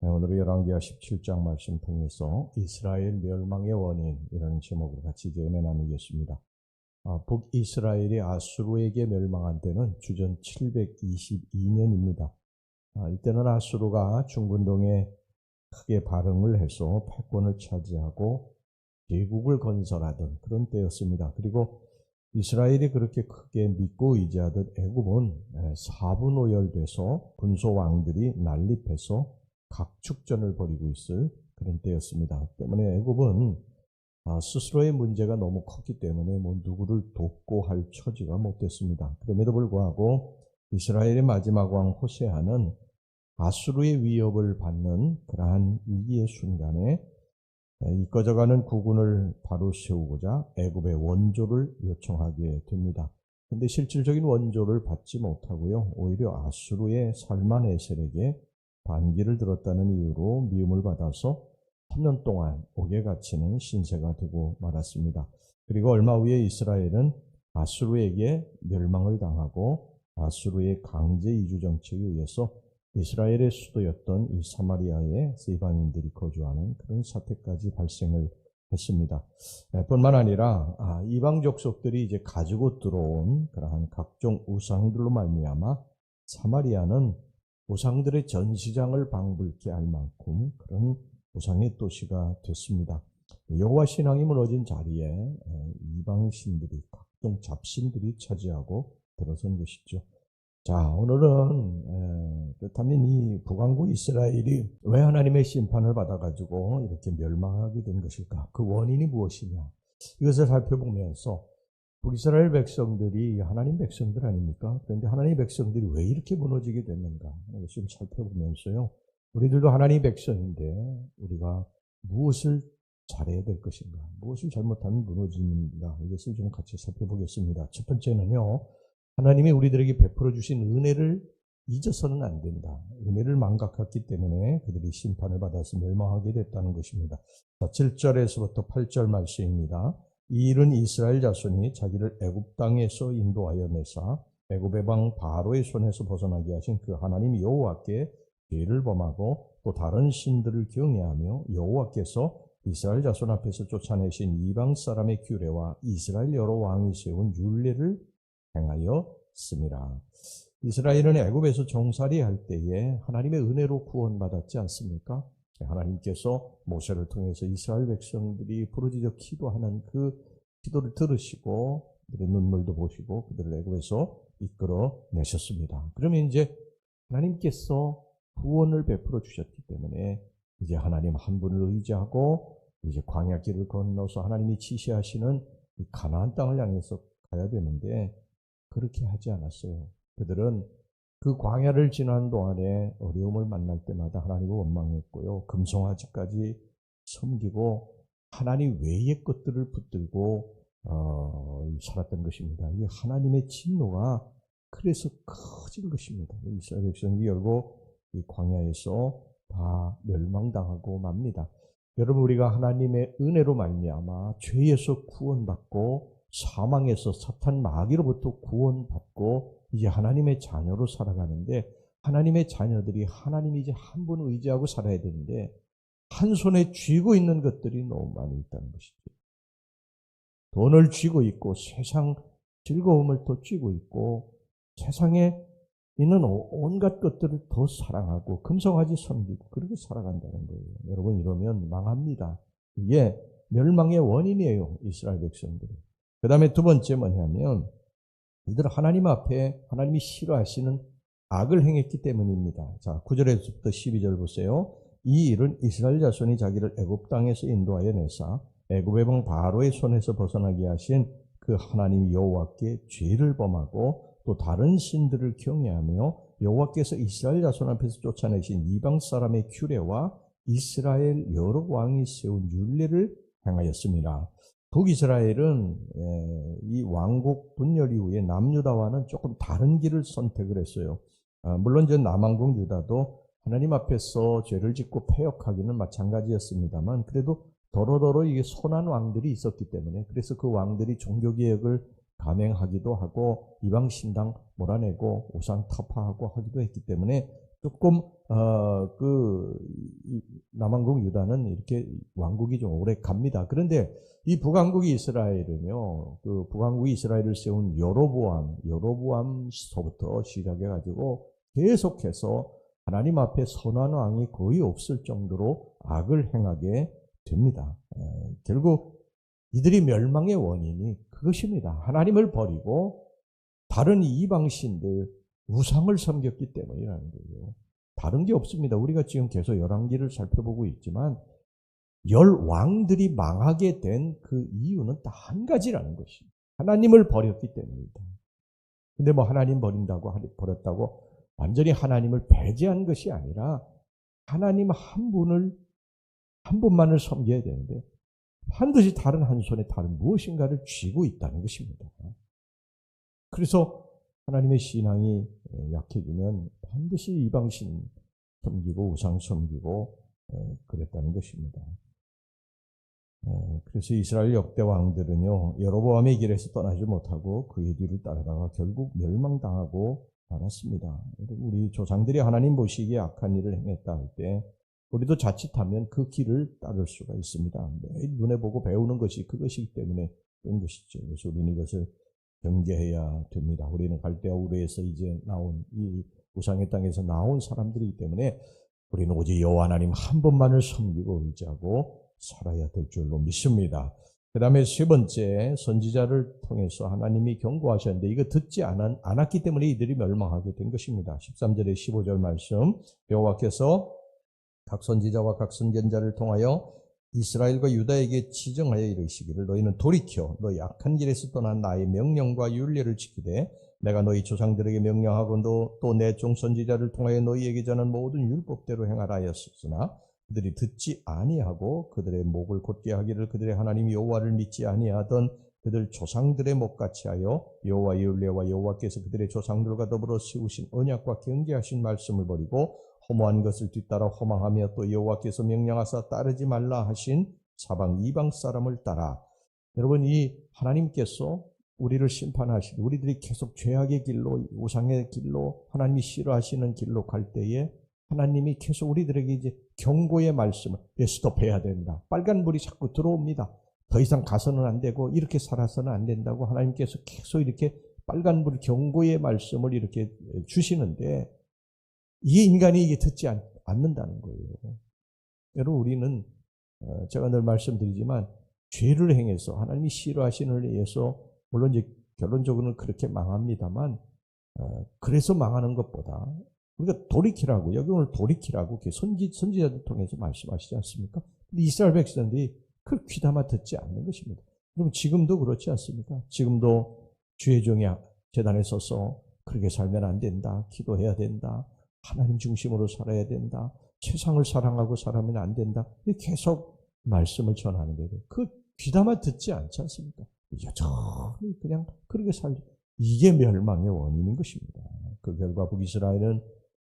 오늘은 열왕기하 17장 말씀 통해서 이스라엘 멸망의 원인이라는 제목으로 같이 이제 은혜 나누겠습니다. 북이스라엘이 아수르에게 멸망한 때는 주전 722년입니다. 이때는 아수르가 중근동에 크게 발흥을 해서 패권을 차지하고 제국을 건설하던 그런 때였습니다. 그리고 이스라엘이 그렇게 크게 믿고 의지하던 애굽은 사분오열돼서 군소왕들이 난립해서 각축전을 벌이고 있을 그런 때였습니다. 때문에 애굽은 스스로의 문제가 너무 컸기 때문에 누구를 돕고 할 처지가 못 됐습니다. 그럼에도 불구하고 이스라엘의 마지막 왕 호세아는 아수르의 위협을 받는 그러한 위기의 순간에 이꺼져가는 국군을 바로 세우고자 애굽의 원조를 요청하게 됩니다. 그런데 실질적인 원조를 받지 못하고요, 오히려 아수르의 살만에셀에게 반기를 들었다는 이유로 미움을 받아서 3년 동안 옥에 갇히는 신세가 되고 말았습니다. 그리고 얼마 후에 이스라엘은 아수르에게 멸망을 당하고 아수르의 강제 이주 정책에 의해서 이스라엘의 수도였던 이 사마리아에 이방인들이 거주하는 그런 사태까지 발생을 했습니다. 뿐만 아니라 이방 족속들이 이제 가지고 들어온 그러한 각종 우상들로 말미암아 사마리아는 우상들의 전시장을 방불케 할 만큼 그런 우상의 도시가 됐습니다. 여호와 신앙이 무너진 자리에 이방 신들이, 각종 잡신들이 차지하고 들어선 것이죠. 자, 오늘은 그렇다면 이 북왕국 이스라엘이 왜 하나님의 심판을 받아가지고 이렇게 멸망하게 된 것일까? 그 원인이 무엇이냐? 이것을 살펴보면서 북이스라엘 백성들이 하나님 백성들 아닙니까? 그런데 하나님 백성들이 왜 이렇게 무너지게 됐는가? 이것을 살펴보면서요, 우리들도 하나님 백성인데 우리가 무엇을 잘해야 될 것인가? 무엇을 잘못하면 무너지는가? 이것을 좀 같이 살펴보겠습니다. 첫 번째는요, 하나님이 우리들에게 베풀어 주신 은혜를 잊어서는 안 된다. 은혜를 망각했기 때문에 그들이 심판을 받아서 멸망하게 됐다는 것입니다. 자, 7절에서부터 8절 말씀입니다. 이 일은 이스라엘 자손이 자기를 애굽 땅에서 인도하여 내사 애굽의 왕 바로의 손에서 벗어나게 하신 그 하나님 여호와께 죄를 범하고 또 다른 신들을 경외하며 여호와께서 이스라엘 자손 앞에서 쫓아내신 이방 사람의 규례와 이스라엘 여러 왕이 세운 율례를 행하였습니다. 이스라엘은 애굽에서 종살이할 때에 하나님의 은혜로 구원받았지 않습니까? 하나님께서 모세를 통해서 이스라엘 백성들이 부르짖어 기도하는 그 기도를 들으시고 그들의 눈물도 보시고 그들을 애굽에서 이끌어 내셨습니다. 그러면 이제 하나님께서 구원을 베풀어 주셨기 때문에 이제 하나님 한 분을 의지하고 이제 광야길을 건너서 하나님이 지시하시는 이 가나안 땅을 향해서 가야 되는데 그렇게 하지 않았어요. 그들은 그 광야를 지난 동안에 어려움을 만날 때마다 하나님을 원망했고요, 금송아지까지 섬기고 하나님 외의 것들을 붙들고 살았던 것입니다. 이 하나님의 진노가 그래서 커진 것입니다. 이스라엘 백성이 결국 이 광야에서 다 멸망당하고 맙니다. 여러분, 우리가 하나님의 은혜로 말미암아 죄에서 구원받고 사망에서 사탄 마귀로부터 구원받고 이제 하나님의 자녀로 살아가는데, 하나님의 자녀들이 하나님이 이제 한 분 의지하고 살아야 되는데 한 손에 쥐고 있는 것들이 너무 많이 있다는 것이죠. 돈을 쥐고 있고 세상 즐거움을 더 쥐고 있고 세상에 있는 온갖 것들을 더 사랑하고 금성아지 섬기고 그렇게 살아간다는 거예요. 여러분, 이러면 망합니다. 이게 멸망의 원인이에요, 이스라엘 백성들이. 그 다음에 두 번째 뭐냐면 이들은 하나님 앞에 하나님이 싫어하시는 악을 행했기 때문입니다. 자, 9절에서부터 12절 보세요. 이 일은 이스라엘 자손이 자기를 애굽 땅에서 인도하여 내사 애굽의 왕 바로의 손에서 벗어나게 하신 그 하나님 여호와께 죄를 범하고 또 다른 신들을 경외하며 여호와께서 이스라엘 자손 앞에서 쫓아내신 이방 사람의 규례와 이스라엘 여러 왕이 세운 율례를 행하였습니다. 북이스라엘은 이 왕국 분열 이후에 남유다와는 조금 다른 길을 선택을 했어요. 물론 전 남왕국 유다도 하나님 앞에서 죄를 짓고 패역하기는 마찬가지였습니다만 그래도 더러더러 이게 선한 왕들이 있었기 때문에, 그래서 그 왕들이 종교개혁을 감행하기도 하고 이방 신당 몰아내고 우상 타파하고 하기도 했기 때문에 조금 남왕국 유다는 이렇게 왕국이 좀 오래 갑니다. 그런데 이 북왕국이 이스라엘은요, 그 북왕국이 이스라엘을 세운 여로보암서부터 시작해가지고 계속해서 하나님 앞에 선한 왕이 거의 없을 정도로 악을 행하게 됩니다. 결국 이들이 멸망의 원인이 그것입니다. 하나님을 버리고 다른 이방신들, 우상을 섬겼기 때문이라는 거예요. 다른 게 없습니다. 우리가 지금 계속 열왕기를 살펴보고 있지만 열 왕들이 망하게 된 그 이유는 딱 한 가지라는 것입니다. 하나님을 버렸기 때문입니다. 근데 뭐 하나님 버렸다고 완전히 하나님을 배제한 것이 아니라 하나님 한 분만을 섬겨야 되는데 반드시 다른 한 손에 다른 무엇인가를 쥐고 있다는 것입니다. 그래서 하나님의 신앙이 약해지면 반드시 이방신 섬기고 우상 섬기고 그랬다는 것입니다. 그래서 이스라엘 역대 왕들은요, 여로보암의 길에서 떠나지 못하고 그의 뒤를 따르다가 결국 멸망당하고 말았습니다. 우리 조상들이 하나님 보시기에 악한 일을 행했다 할 때 우리도 자칫하면 그 길을 따를 수가 있습니다. 매일 눈에 보고 배우는 것이 그것이기 때문에 그런 것이죠. 그래서 우리는 이것을 경계해야 됩니다. 우리는 갈대아 우르에서 이제 나온 이 우상의 땅에서 나온 사람들이기 때문에 우리는 오직 여호와 하나님 한 분만을 섬기고 의지하고 살아야 될 줄로 믿습니다. 그 다음에 세 번째, 선지자를 통해서 하나님이 경고하셨는데 이거 듣지 않았기 때문에 이들이 멸망하게 된 것입니다. 13절에 15절 말씀, 여호와께서 각 선지자와 각 선견자를 통하여 이스라엘과 유다에게 지정하여 이르시기를 너희는 돌이켜 너희 악한 길에서 떠난 나의 명령과 율례를 지키되 내가 너희 조상들에게 명령하고 또 내 종 선지자를 통하여 너희에게 전한 모든 율법대로 행하라 하였으나 그들이 듣지 아니하고 그들의 목을 곧게 하기를 그들의 하나님 여호와를 믿지 아니하던 그들 조상들의 목같이 하여 여호와의 율례와 여호와께서 그들의 조상들과 더불어 세우신 언약과 경계하신 말씀을 버리고 허무한 것을 뒤따라 허망하며 또 여호와께서 명령하사 따르지 말라 하신 사방 이방 사람을 따라. 여러분, 이 하나님께서 우리를 심판하시고 우리들이 계속 죄악의 길로 우상의 길로 하나님이 싫어하시는 길로 갈 때에 하나님이 계속 우리들에게 이제 경고의 말씀을 스톱해야 된다. 빨간불이 자꾸 들어옵니다. 더 이상 가서는 안 되고 이렇게 살아서는 안 된다고 하나님께서 계속 이렇게 빨간불 경고의 말씀을 이렇게 주시는데 이 인간이 이게 듣지 않는다는 거예요. 여러분, 우리는 제가 늘 말씀드리지만 죄를 행해서 하나님이 싫어하시는 일에 의해서 물론 이제 결론적으로는 그렇게 망합니다만 그래서 망하는 것보다 우리가 돌이키라고, 여기 오늘 돌이키라고 선지자들 통해서 말씀하시지 않습니까? 근데 이스라엘 백성들이 그걸 귀담아 듣지 않는 것입니다. 그럼 지금도 그렇지 않습니까? 지금도 주의 종이 제단에 서서 그렇게 살면 안 된다, 기도해야 된다, 하나님 중심으로 살아야 된다, 세상을 사랑하고 살아면 안 된다, 계속 말씀을 전하는 거예요. 그 귀담아 듣지 않지 않습니까? 여전히 그냥 그렇게 살죠. 이게 멸망의 원인인 것입니다. 그 결과 북이스라엘은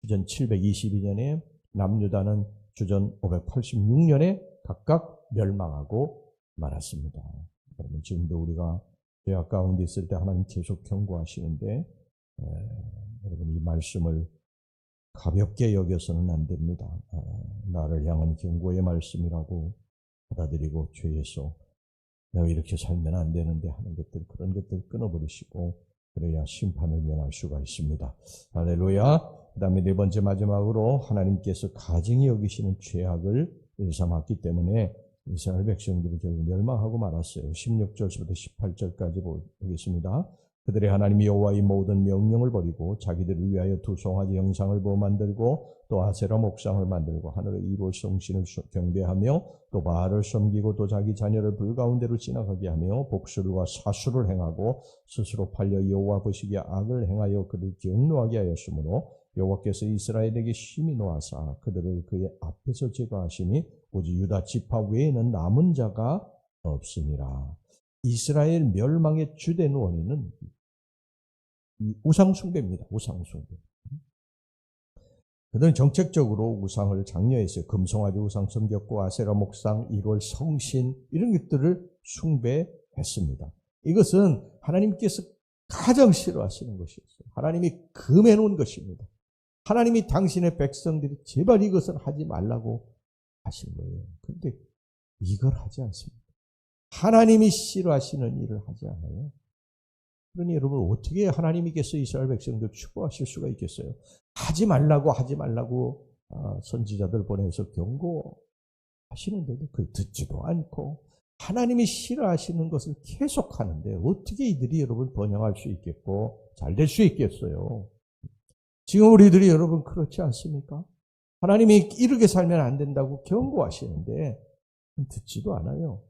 주전 722년에 남유다는 주전 586년에 각각 멸망하고 말았습니다. 그러면 지금도 우리가 죄악 가운데 있을 때 하나님 계속 경고하시는데 여러분, 이 말씀을 가볍게 여겨서는 안 됩니다. 나를 향한 경고의 말씀이라고 받아들이고 죄에서 내가 이렇게 살면 안 되는데 하는 것들, 그런 것들 끊어버리시고 그래야 심판을 면할 수가 있습니다. 할렐루야. 그 다음에 네 번째 마지막으로 하나님께서 가증히 여기시는 죄악을 일삼았기 때문에 이스라엘 백성들이 결국 멸망하고 말았어요. 16절부터 18절까지 보겠습니다. 그들의 하나님 여호와의 모든 명령을 버리고 자기들을 위하여 두 송아지 형상을 부어 만들고 또 아세라 목상을 만들고 하늘의 이볼 성신을 경배하며 또 바알을 섬기고 또 자기 자녀를 불 가운데로 지나가게 하며 복수와 사수를 행하고 스스로 팔려 여호와 보시기에 악을 행하여 그를 경노하게 하였으므로 여호와께서 이스라엘에게 심히 노하사 그들을 그의 앞에서 제거하시니 오직 유다 지파 외에는 남은 자가 없으니라. 이스라엘 멸망의 주된 원인은 우상숭배입니다. 우상숭배. 그들은 정책적으로 우상을 장려했어요. 금송아지 우상 섬겼고 아세라 목상, 1월 성신 이런 것들을 숭배했습니다. 이것은 하나님께서 가장 싫어하시는 것이었어요. 하나님이 금해놓은 것입니다. 하나님이 당신의 백성들이 제발 이것은 하지 말라고 하신 거예요. 그런데 이걸 하지 않습니다. 하나님이 싫어하시는 일을 하지 않아요. 그러니 여러분 어떻게 하나님께서 이스라엘 백성들 축복하실 수가 있겠어요? 하지 말라고 선지자들 보내서 경고하시는데도 그 듣지도 않고 하나님이 싫어하시는 것을 계속하는데 어떻게 이들이 여러분 번영할 수 있겠고 잘 될 수 있겠어요? 지금 우리들이 여러분 그렇지 않습니까? 하나님이 이렇게 살면 안 된다고 경고하시는데 듣지도 않아요.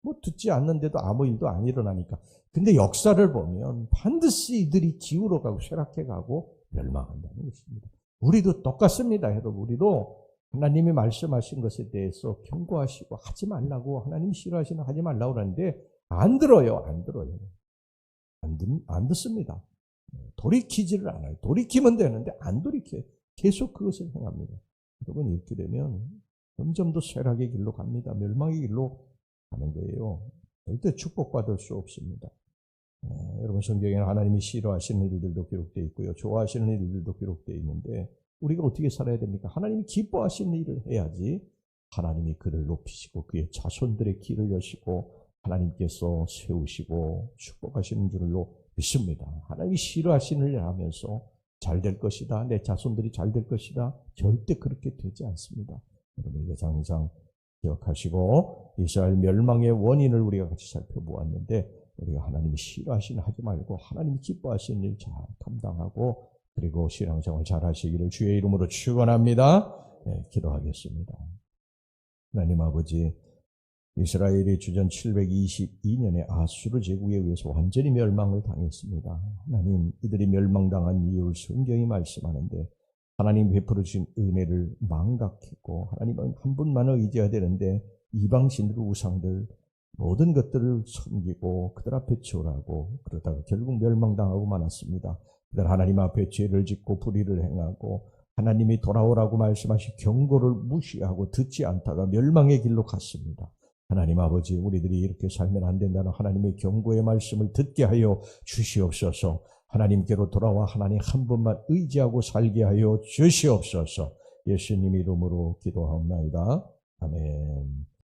뭐 듣지 않는데도 아무 일도 안 일어나니까. 근데 역사를 보면 반드시 이들이 기울어가고 쇠락해가고 멸망한다는 것입니다. 우리도 똑같습니다. 여러분 우리도 하나님이 말씀하신 것에 대해서 경고하시고 하지 말라고 하나님이 싫어하시는 하지 말라고 하는데 안 들어요. 안 듣습니다. 돌이키지를 않아요. 돌이키면 되는데 안 돌이켜요. 계속 그것을 행합니다. 여러분 이렇게 되면 점점 더 쇠락의 길로 갑니다. 멸망의 길로 가는 거예요. 절대 축복받을 수 없습니다. 여러분 성경에는 하나님이 싫어하시는 일들도 기록되어 있고요. 좋아하시는 일들도 기록되어 있는데 우리가 어떻게 살아야 됩니까? 하나님이 기뻐하시는 일을 해야지 하나님이 그를 높이시고 그의 자손들의 길을 여시고 하나님께서 세우시고 축복하시는 줄로 믿습니다. 하나님이 싫어하시는 일을 하면서 잘 될 것이다. 내 자손들이 잘 될 것이다. 절대 그렇게 되지 않습니다. 여러분 이거 항상 기억하시고 이스라엘 멸망의 원인을 우리가 같이 살펴보았는데 우리가 하나님이 싫어하시는 하지 말고 하나님이 기뻐하시는 일 잘 감당하고 그리고 신앙생활 잘 하시기를 주의 이름으로 축원합니다. 기도하겠습니다. 하나님 아버지 이스라엘이 주전 722년에 아수르 제국에 의해서 완전히 멸망을 당했습니다. 하나님 이들이 멸망당한 이유를 성경이 말씀하는데 하나님 베풀어 주신 은혜를 망각했고 하나님은 한 분만을 의지해야 되는데 이방신들 우상들 모든 것들을 섬기고 그들 앞에 절하고 그러다가 결국 멸망당하고 말았습니다. 그들 하나님 앞에 죄를 짓고 불의를 행하고 하나님이 돌아오라고 말씀하신 경고를 무시하고 듣지 않다가 멸망의 길로 갔습니다. 하나님 아버지 우리들이 이렇게 살면 안 된다는 하나님의 경고의 말씀을 듣게 하여 주시옵소서. 하나님께로 돌아와 하나님 한 분만 의지하고 살게 하여 주시옵소서. 예수님 이름으로 기도하옵나이다. 아멘.